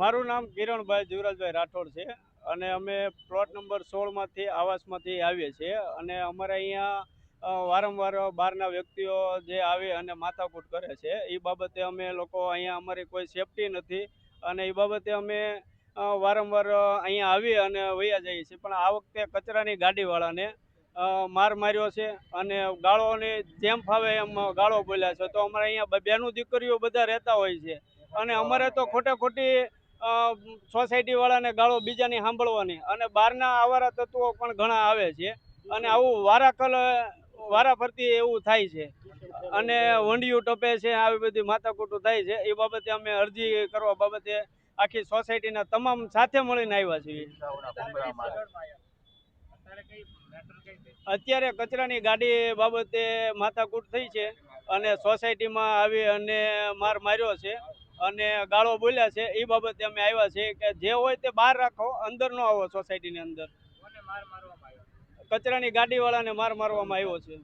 મારું નામ કિરણભાઈ જીવરાજભાઈ રાઠોડ છે અને અમે પ્લોટ નંબર 16માંથી આવાસમાંથી આવીએ છીએ અને અમારે અહીંયા વારંવાર બહારના વ્યક્તિઓ જે આવે અને માથાકૂટ કરે છે એ બાબતે અમે લોકો અહીંયા અમારી કોઈ સેફટી નથી અને એ બાબતે અમે વારંવાર અહીંયા આવી અને વયા જઈએ છીએ. પણ આ વખતે કચરાની ગાડીવાળાને માર માર્યો છે અને ગાળોની જેમ ફાવે એમ ગાળો બોલ્યા છે. તો અમારે અહીંયા બેનું દીકરીઓ બધા રહેતા હોય છે અને અમારે તો ખોટે ખોટી સોસાયટીવાળાને ગાળો બીજાની સાંભળવાની અને બહારના આવારા તત્વો પણ ઘણા આવે છે અને આવું વારા ફરતી એવું થાય છે અને વંડિયું ટપે છે, આવી બધી માથાકૂટું થાય છે. એ બાબતે અમે અરજી કરવા બાબતે આખી સોસાયટીના તમામ સાથે મળીને આવ્યા છીએ. અત્યારે કચરાની ગાડી બાબતે માથાકૂટ થઈ છે અને સોસાયટીમાં આવી અને માર માર્યો છે અને ગાળો બોલ્યા છે. એ બાબતે અમે આવ્યા છીએ કે જે હોય તે બહાર રાખો, અંદર ન આવો સોસાયટીની અંદર. કચરાની ગાડીવાળાને માર મારવામાં આવ્યો છે.